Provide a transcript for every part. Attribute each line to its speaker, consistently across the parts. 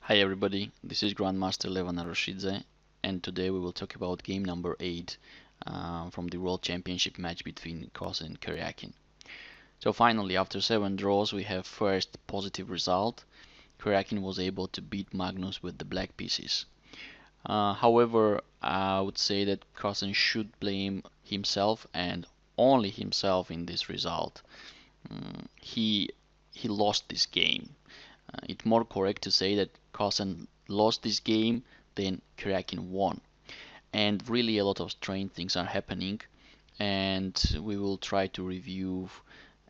Speaker 1: Hi everybody, this is Grandmaster Levan Aroshidze, and today we will talk about game number 8 from the World Championship match between Carlsen and Karjakin. So finally, after 7 draws, we have first positive result. Karjakin was able to beat Magnus with the black pieces. However, I would say that Carlsen should blame himself and only himself in this result. He lost this game. It's more correct to say that Carlsen lost this game than Karjakin won. And really a lot of strange things are happening, and we will try to review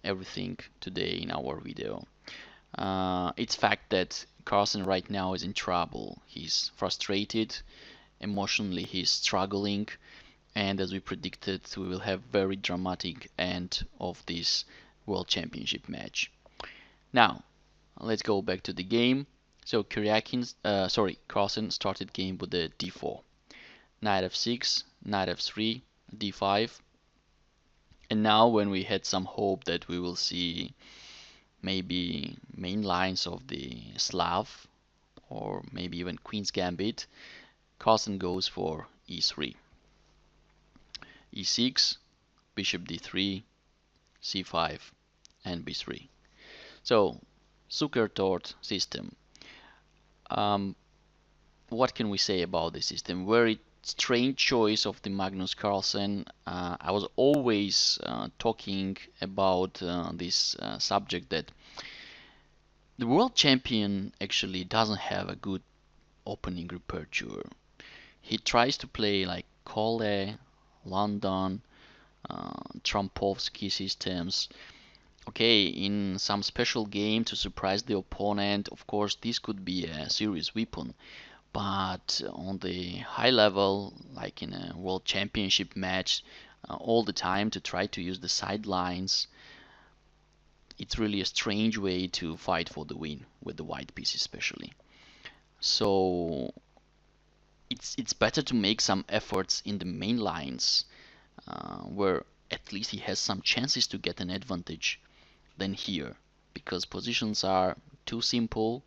Speaker 1: everything today in our video. It's fact that Carlsen right now is in trouble. He's frustrated, emotionally he's struggling, and as we predicted, we will have very dramatic end of this World Championship match. Now, let's go back to the game. So Carlsen started game with the d4, knight f6, knight f3, d5, and now when we had some hope that we will see maybe main lines of the Slav or maybe even Queen's Gambit, Carlsen goes for e3, e6, bishop d3, c5, and b3. So Zukertort system. What can we say about this system? Very strange choice of the Magnus Carlsen. I was always talking about this subject that the world champion actually doesn't have a good opening repertoire. He tries to play like Cole, London, Trumpovsky systems. Okay, in some special game to surprise the opponent, of course, this could be a serious weapon. But on the high level, like in a world championship match, all the time to try to use the sidelines, it's really a strange way to fight for the win with the white piece especially. So it's better to make some efforts in the main lines where at least he has some chances to get an advantage than here, because positions are too simple,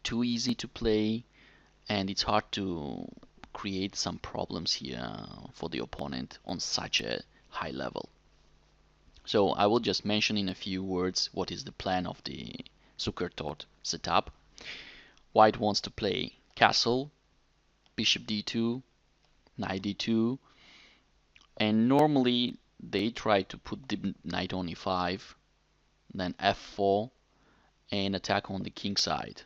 Speaker 1: too easy to play, and it's hard to create some problems here for the opponent on such a high level. So I will just mention in a few words what is the plan of the Zukertort setup. White wants to play castle, bishop d2, knight d2, and normally they try to put the knight on e5, then f4, and attack on the king side.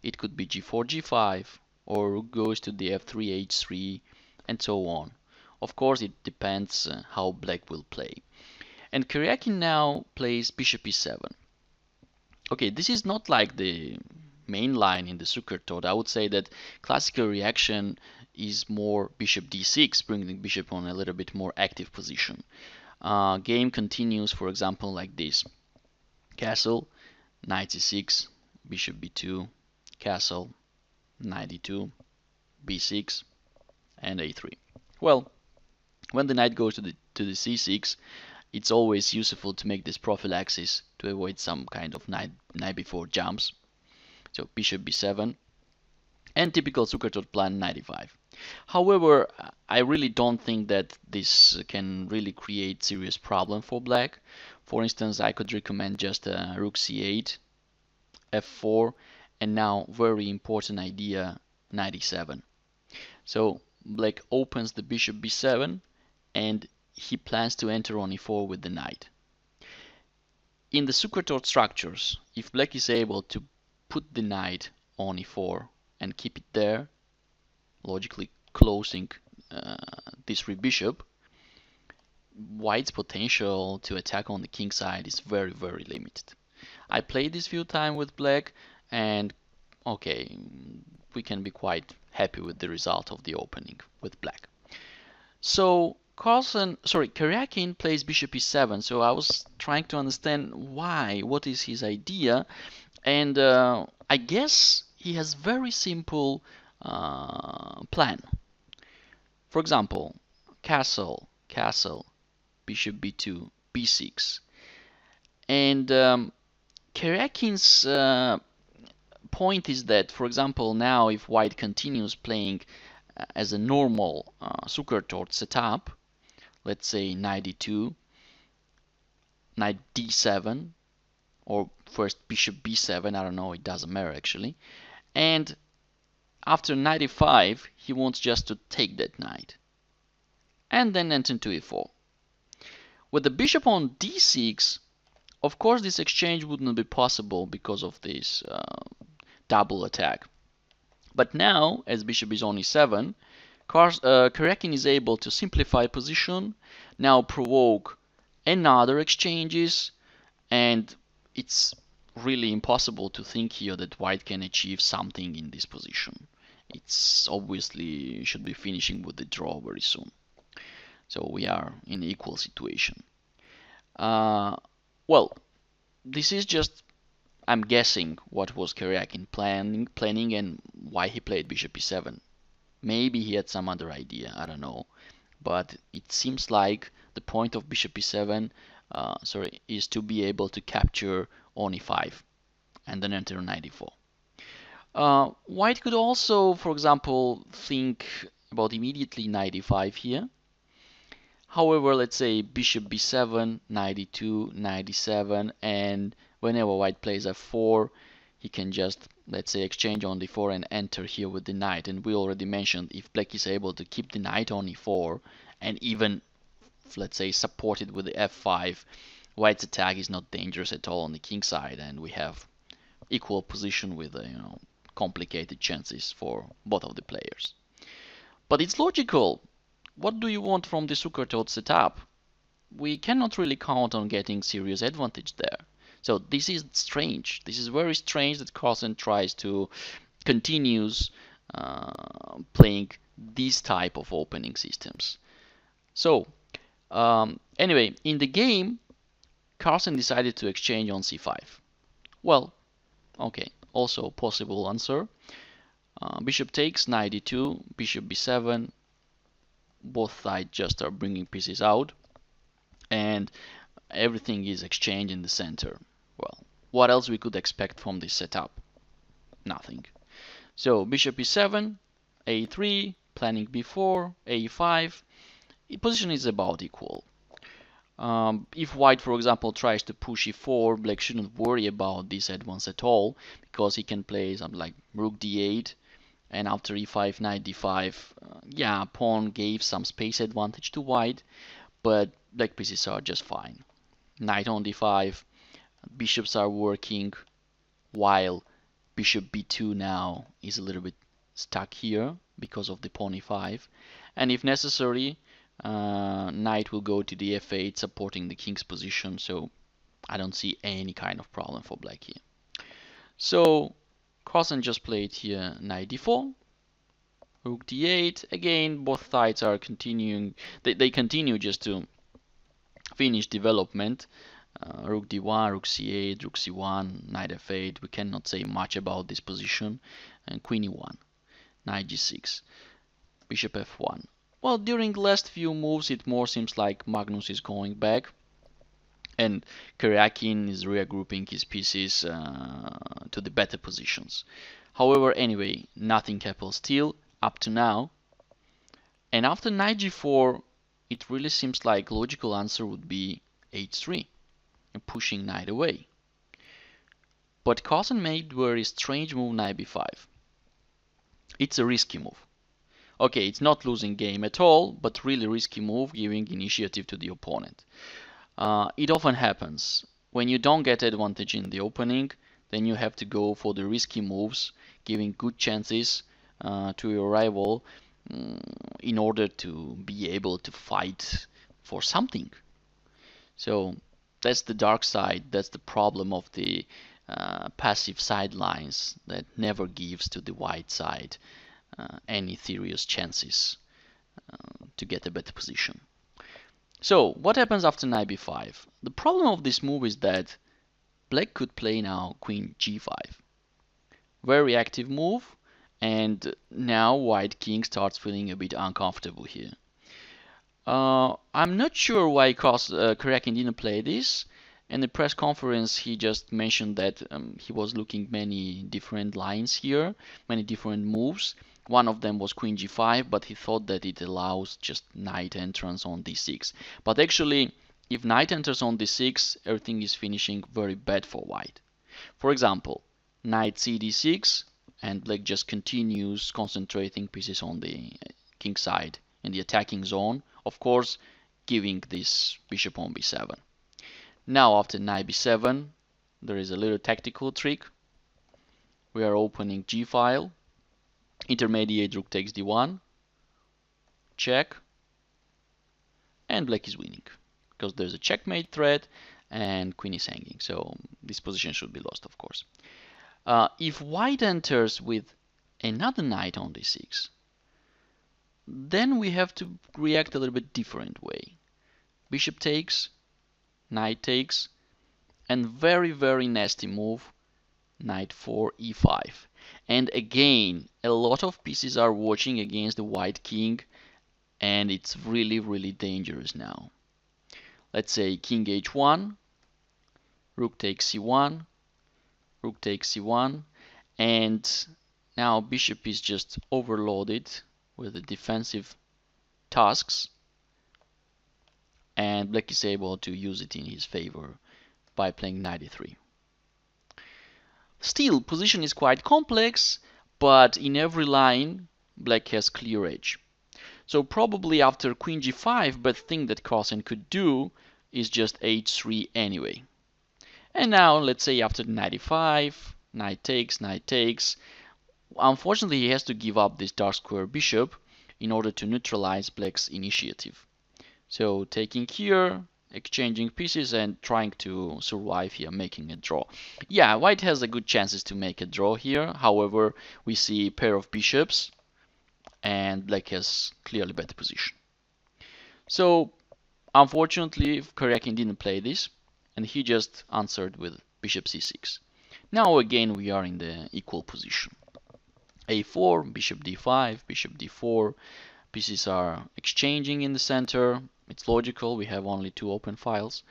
Speaker 1: It could be g4, g5, or goes to the f3, h3, and so on. Of course, it depends how black will play. And Karjakin now plays bishop e7. Okay, this is not like the main line in the Zukertort. I would say that classical reaction is more bishop d6, bringing the bishop on a little bit more active position. Game continues, for example, like this. Castle, knight c6, bishop b2, castle, knight e2, b6, and a3. Well, when the knight goes to the c6, it's always useful to make this prophylaxis to avoid some kind of knight before jumps. So bishop b7, and typical Zukertort plan knight e5. However, I really don't think that this can really create serious problem for black. For instance, I could recommend just rook c8, f4, and now very important idea, knight e7. So black opens the bishop b7, and he plans to enter on e4 with the knight. In the Zukertort structures, if black is able to put the knight on e4 and keep it there, logically closing this bishop, white's potential to attack on the king side is very, very limited. I played this few times with black, and okay, we can be quite happy with the result of the opening with black. So Karjakin plays bishop e7, so I was trying to understand why, what is his idea, and I guess he has very simple plan. For example, castle, bishop b2, b6, and Karjakin's point is that, for example, now if white continues playing as a normal Zukertort setup, let's say knight d2, knight d7, or first bishop b7, I don't know, it doesn't matter actually. And after knight e5, he wants just to take that knight. And then enter into e4. With the bishop on d6, of course this exchange wouldn't be possible because of this double attack. But now, as bishop is on e7, Karjakin is able to simplify position, now provoke another exchanges, and it's really impossible to think here that white can achieve something in this position. It's obviously should be finishing with the draw very soon. So we are in equal situation. Well, this is just, I'm guessing what was Karjakin planning and why he played bishop e7. Maybe he had some other idea, I don't know. But it seems like the point of bishop e7 is to be able to capture on e5 and then enter knight e4. White could also, for example, think about immediately knight e5 here. However, let's say bishop b7, knight e2, knight e7, and whenever white plays f4, he can just, let's say, exchange on d4 and enter here with the knight. And we already mentioned if black is able to keep the knight on e4 and even, let's say, supported with the f5, white's attack is not dangerous at all on the king side, and we have equal position with complicated chances for both of the players. But it's logical. What do you want from the Zukertort setup? We cannot really count on getting serious advantage there. So this is strange. This is very strange that Carlsen tries to continues playing these type of opening systems. So anyway, in the game, Carlsen decided to exchange on c5. Well, okay, also possible answer. Bishop takes, knight d2, bishop b7. Both sides just are bringing pieces out, and everything is exchanged in the center. Well, what else we could expect from this setup? Nothing. So bishop e7, a3, planning b4, a5. The position is about equal. If white, for example, tries to push e4, black shouldn't worry about this advance at all, because he can play something like rook d8, and after e5, knight d5, yeah, pawn gave some space advantage to white, but black pieces are just fine. Knight on d5, bishops are working, while bishop b2 now is a little bit stuck here because of the pawn e5, and if necessary, knight will go to the f8 supporting the king's position, so I don't see any kind of problem for black here. So Carlsen just played here knight d4, rook d8. Again, both sides are continuing, they continue just to finish development. Rook d1, rook c8, rook c1, knight f8. We cannot say much about this position. And queen e1, knight g6, bishop f1. Well, during the last few moves, it more seems like Magnus is going back, and Karjakin is regrouping his pieces to the better positions. However, anyway, nothing happened still up to now. And after knight g4, it really seems like logical answer would be h3 and pushing knight away. But Carlsen made a very strange move, knight b5. It's a risky move. Okay, it's not losing game at all, but really risky move, giving initiative to the opponent. It often happens. When you don't get advantage in the opening, then you have to go for the risky moves, giving good chances to your rival in order to be able to fight for something. So that's the dark side, that's the problem of the passive sidelines that never gives to the white side any serious chances to get a better position. So what happens after knight b5? The problem of this move is that black could play now queen g5. Very active move, and now white king starts feeling a bit uncomfortable here. I'm not sure why Karjakin didn't play this. In the press conference, he just mentioned that he was looking many different lines here, many different moves. One of them was queen g5, but he thought that it allows just knight entrance on d6. But actually, if knight enters on d6, everything is finishing very bad for white. For example, knight cd6, and black just continues concentrating pieces on the king side in the attacking zone, of course, giving this bishop on b7. Now after knight b7, there is a little tactical trick. We are opening g file, intermediate rook takes d1, check, and black is winning because there's a checkmate threat and queen is hanging. So this position should be lost, of course. If white enters with another knight on d6, then we have to react a little bit different way. Bishop takes, knight takes, and very, very nasty move, knight 4 e5. And again, a lot of pieces are watching against the white king, and it's really, really dangerous now. Let's say king h1, rook takes c1, rook takes c1, and now bishop is just overloaded with the defensive tasks, and black is able to use it in his favor by playing knight e3. Still, position is quite complex, but in every line, black has clear edge. So probably after queen g5, best thing that Carlsen could do is just h3 anyway. And now, let's say after knight e5, knight takes, knight takes. Unfortunately, he has to give up this dark square bishop in order to neutralize black's initiative. So taking here, exchanging pieces and trying to survive here, making a draw. Yeah, white has a good chances to make a draw here. However, we see a pair of bishops and black has clearly better position. So unfortunately, Karjakin didn't play this and he just answered with bishop c6. Now again we are in the equal position. a4, bishop d5, bishop d4. Pieces are exchanging in the center. It's logical, we have only two open files.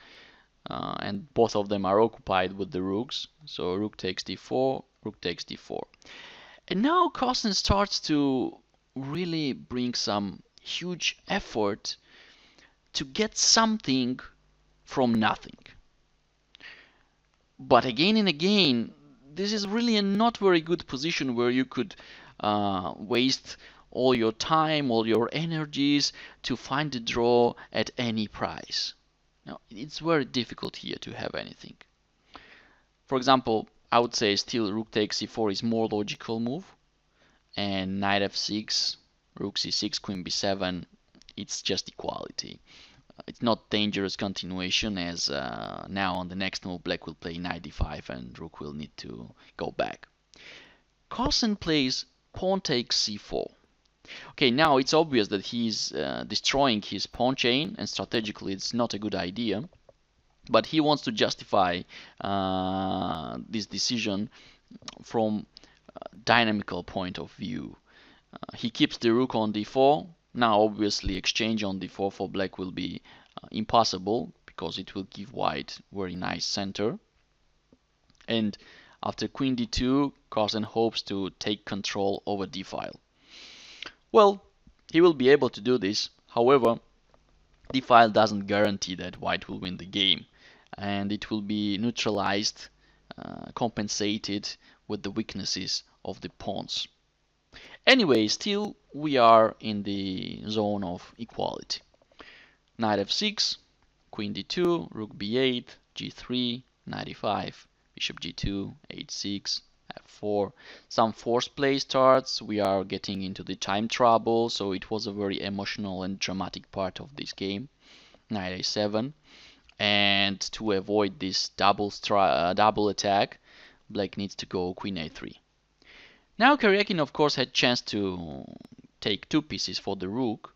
Speaker 1: And both of them are occupied with the rooks. So rook takes d4, rook takes d4. And now Carlsen starts to really bring some huge effort to get something from nothing. But again and again, this is really a not very good position where you could waste all your time, all your energies to find the draw at any price. Now, it's very difficult here to have anything. For example, I would say still rook takes c4 is more logical move, and knight f6, rook c6, queen b7, it's just equality. It's not dangerous continuation as now on the next move black will play knight d5 and rook will need to go back. Carlsen plays pawn takes c4. Okay, now it's obvious that he's destroying his pawn chain and strategically it's not a good idea. But he wants to justify this decision from a dynamical point of view. He keeps the rook on d4. Now obviously exchange on d4 for black will be impossible because it will give white very nice center. And after queen d2, Carlsen hopes to take control over d file. Well, he will be able to do this. However, d file doesn't guarantee that white will win the game, and it will be neutralized, compensated with the weaknesses of the pawns. Anyway, still we are in the zone of equality. Knight f6, queen d2, rook b8, g3, knight e5, bishop g2, h6, f4. Some forced play starts. We are getting into the time trouble, so it was a very emotional and dramatic part of this game. Knight a7, and to avoid this double attack, black needs to go queen a3. Now Karjakin of course had chance to take two pieces for the rook.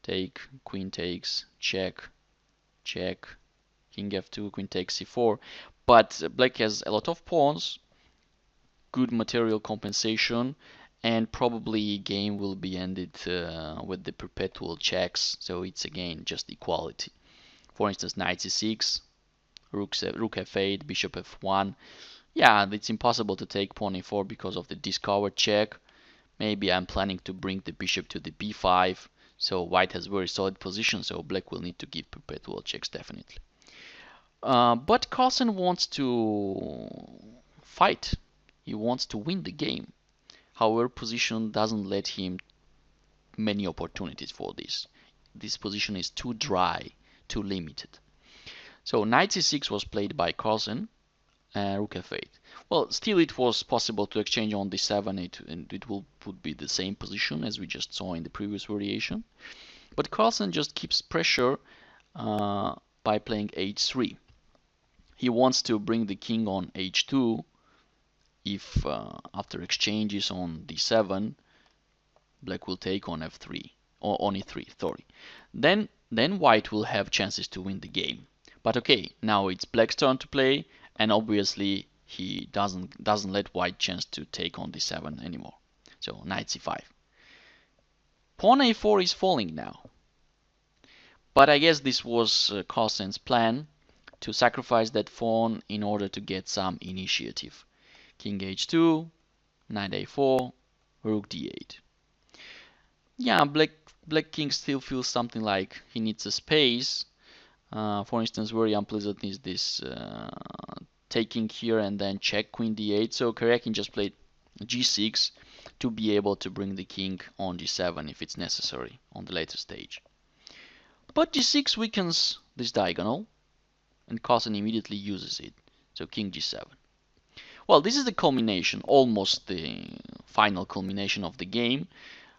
Speaker 1: Take, queen takes, check, check, king f2, queen takes c4. But black has a lot of pawns, good material compensation, and probably game will be ended with the perpetual checks. So it's again just equality. For instance, knight c6, Rook f8, bishop f1. Yeah, it's impossible to take pawn a4 because of the discovered check. Maybe I'm planning to bring the bishop to the b5. So white has very solid position, so black will need to give perpetual checks definitely. But Carlsen wants to fight. He wants to win the game. However, position doesn't let him many opportunities for this. This position is too dry, too limited. So knight c6 was played by Carlsen, rook f8. Well, still it was possible to exchange on d7, and it would be the same position as we just saw in the previous variation. But Carlsen just keeps pressure by playing h3. He wants to bring the king on h2 if after exchanges on d7 black will take on f3 or on e3, sorry. Then white will have chances to win the game. But okay, now it's black's turn to play, and obviously he doesn't let white chance to take on d7 anymore. So knight c5. Pawn a4 is falling now. But I guess this was Carlsen's plan to sacrifice that pawn in order to get some initiative. King h2, knight a4, rook d8. Yeah, black king still feels something like he needs a space. For instance, very unpleasant is this taking here and then check queen d8. So Karjakin just played g6 to be able to bring the king on g7 if it's necessary on the later stage. But g6 weakens this diagonal, and Carlsen immediately uses it. So king g7. Well, this is the culmination, almost the final culmination of the game,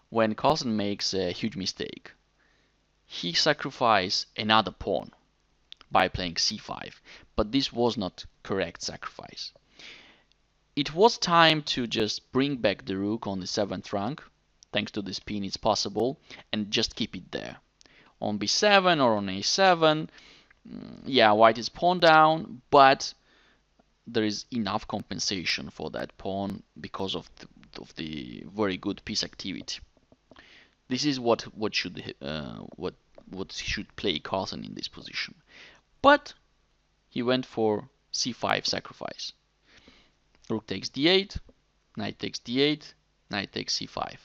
Speaker 1: when Carlsen makes a huge mistake. He sacrificed another pawn by playing c5, but this was not correct sacrifice. It was time to just bring back the rook on the 7th rank. Thanks to the spin it's possible, and just keep it there. On b7 or on a7, yeah, white is pawn down, but there is enough compensation for that pawn because of the very good piece activity. This is what should play Carlsen in this position. But he went for c5 sacrifice. Rook takes d8, knight takes d8, knight takes c5.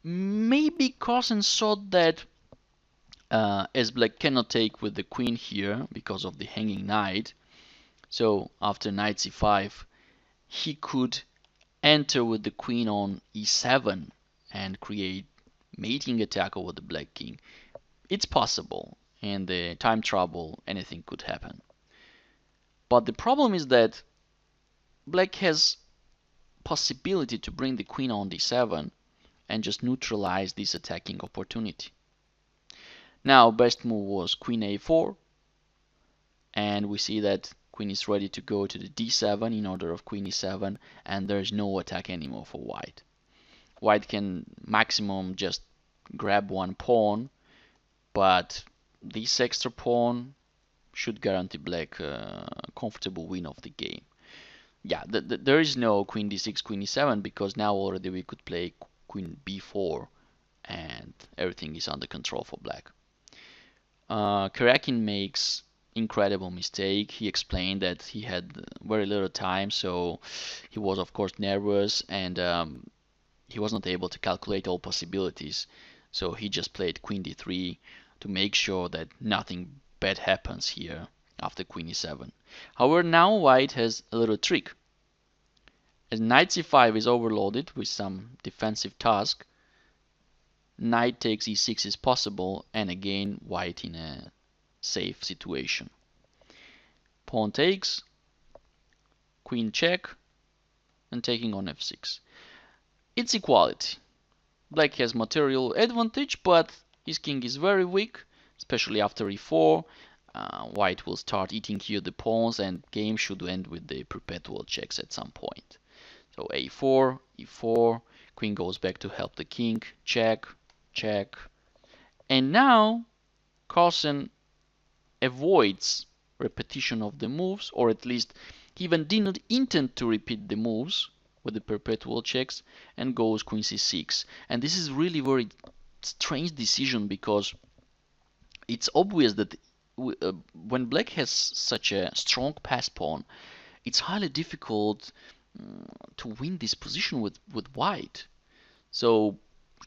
Speaker 1: Maybe Carlsen thought that as black cannot take with the queen here because of the hanging knight, so after knight c5 he could enter with the queen on e7 and create mating attack over the black king. It's possible, and the time trouble, anything could happen. But the problem is that black has possibility to bring the queen on d7 and just neutralize this attacking opportunity. Now best move was queen a4, and we see that queen is ready to go to the d7 in order of queen e7, and there's no attack anymore for white. White can maximum just grab one pawn, but this extra pawn should guarantee black a comfortable win of the game. Yeah, there is no queen d6, queen e7, because now already we could play queen b4 and everything is under control for black. Karjakin makes incredible mistake. He explained that he had very little time, so he was of course nervous, and he was not able to calculate all possibilities. So he just played queen d3 to make sure that nothing bad happens here after queen e7. However, now white has a little trick. As knight c5 is overloaded with some defensive task, knight takes e6 is possible, and again white in a safe situation. Pawn takes, queen check, and taking on f6. It's equality. Black has material advantage, but his king is very weak, especially after e4. White will start eating here the pawns, and game should end with the perpetual checks at some point. So a4, e4, queen goes back to help the king, check, check. And now Carlsen avoids repetition of the moves, or at least he even didn't intend to repeat the moves with the perpetual checks, and goes queen c6. And this is really very strange decision, because it's obvious that when black has such a strong pass pawn, it's highly difficult to win this position with white. So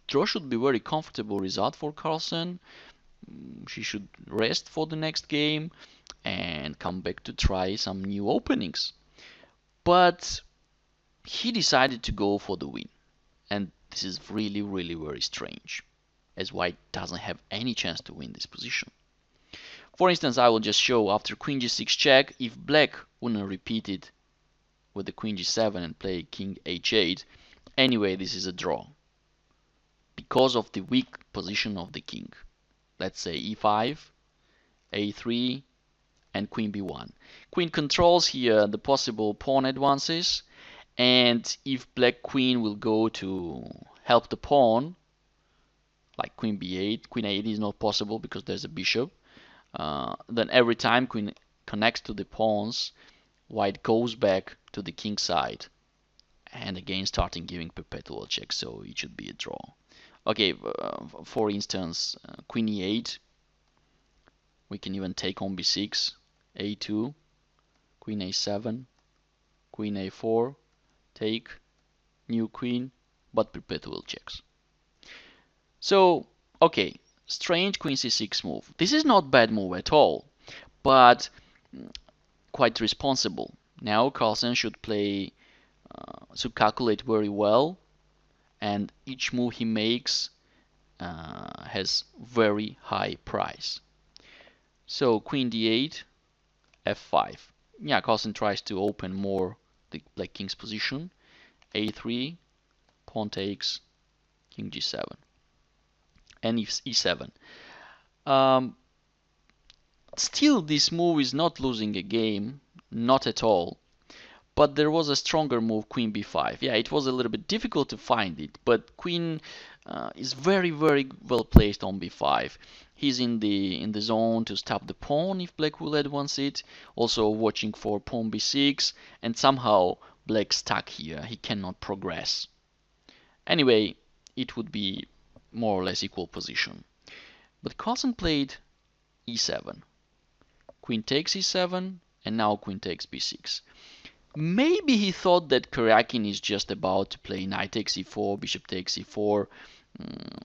Speaker 1: draw should be very comfortable result for Carlsen. She should rest for the next game and come back to try some new openings. But he decided to go for the win. And this is really, really very strange, as white doesn't have any chance to win this position. For instance, I will just show after queen g6 check, if black wouldn't repeat it with the queen g7 and play king h8, anyway, this is a draw because of the weak position of the king. Let's say e5, a3, and queen b1. Queen controls here the possible pawn advances, and if black queen will go to help the pawn, like queen b8, queen a8 is not possible because there's a bishop, then every time queen connects to the pawns, white goes back to the king side, and again starting giving perpetual check, so it should be a draw. Okay, for instance, queen e8, we can even take on b6, a2, queen a7, queen a4, take, new queen, but perpetual checks. So, okay, strange queen c6 move. This is not bad move at all, but quite responsible. Now Carlsen should calculate very well, and each move he makes has very high price. So queen d8, f5. Yeah, Carlsen tries to open more the black king's position. a3, pawn takes, king g7, and e7. Still, this move is not losing a game, not at all. But there was a stronger move, queen b5. Yeah, it was a little bit difficult to find it, but queen is very, very well placed on b5. He's in the zone to stop the pawn if black will advance it. Also watching for pawn b6, and somehow black stuck here. He cannot progress. Anyway, it would be more or less equal position. But Carlsen played e7. Queen takes e7, and now queen takes b6. Maybe he thought that Karjakin is just about to play knight takes e4, bishop takes e4,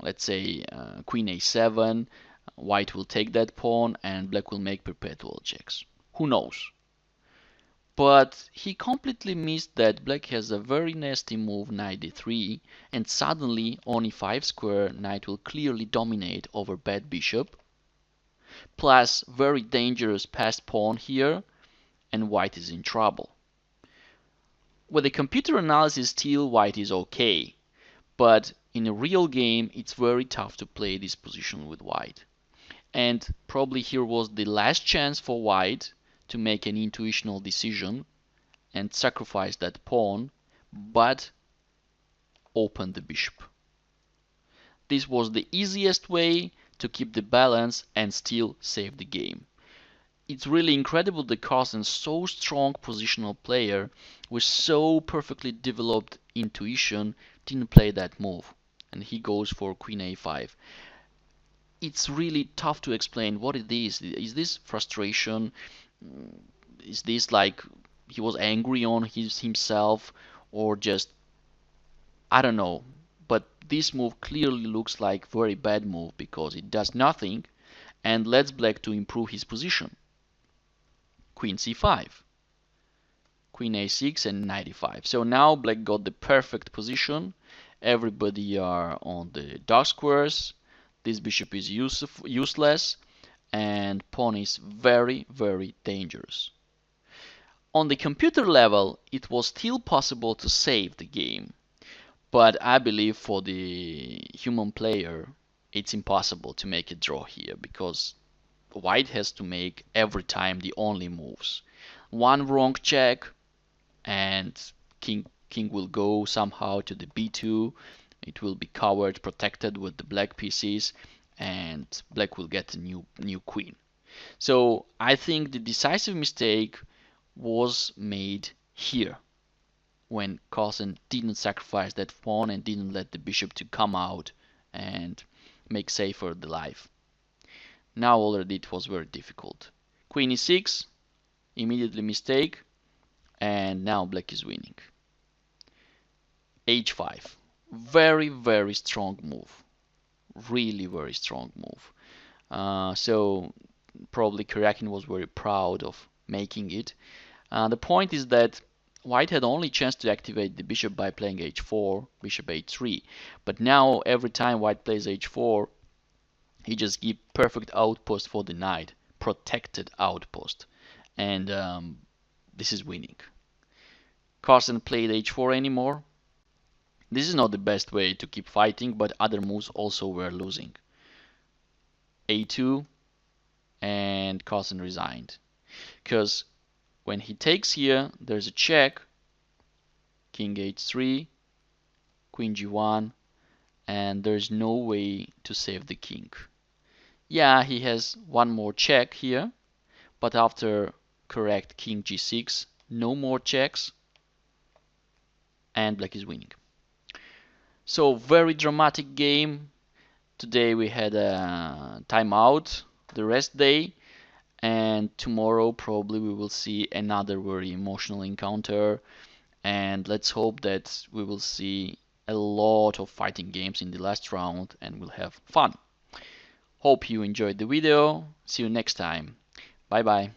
Speaker 1: let's say queen a7, white will take that pawn and black will make perpetual checks. Who knows? But he completely missed that black has a very nasty move, knight d3, and suddenly on e5 square, knight will clearly dominate over bad bishop, plus very dangerous passed pawn here, and white is in trouble. With the computer analysis, still white is okay, but in a real game it's very tough to play this position with white. And probably here was the last chance for white to make an intuitional decision and sacrifice that pawn, but open the bishop. This was the easiest way to keep the balance and still save the game. It's really incredible that Carlsen, so strong positional player with so perfectly developed intuition, didn't play that move, and he goes for queen a5. It's really tough to explain what it is. Is this frustration? Is this like he was angry on himself, or just, I don't know. But this move clearly looks like very bad move because it does nothing and lets black to improve his position. Queen c5, queen a6, and knight e5. So now black got the perfect position. Everybody are on the dark squares. This bishop is useless, and pawn is very, very dangerous. On the computer level, it was still possible to save the game, but I believe for the human player, it's impossible to make a draw here because white has to make every time the only moves. One wrong check and king will go somehow to the b2. It will be covered, protected with the black pieces, and black will get a new queen. So I think the decisive mistake was made here when Carlsen didn't sacrifice that pawn and didn't let the bishop to come out and make safer the life. Now already it was very difficult. Queen e6, immediately mistake, and now black is winning. h5, very, very strong move. Really very strong move. So probably Karjakin was very proud of making it. The point is that White had only chance to activate the bishop by playing h4, bishop h3. But now every time White plays h4, he just gives perfect outpost for the knight, protected outpost, and this is winning. Carlsen played h4 anymore. This is not the best way to keep fighting, but other moves also were losing. a2, and Carlsen resigned. Because when he takes here, there's a check, king h3, queen g1, and there's no way to save the king. Yeah, he has one more check here, but after correct king g6, no more checks, and black is winning. So very dramatic game. Today we had a timeout, the rest day, and tomorrow probably we will see another very emotional encounter, and let's hope that we will see a lot of fighting games in the last round and we'll have fun. Hope you enjoyed the video. See you next time. Bye bye.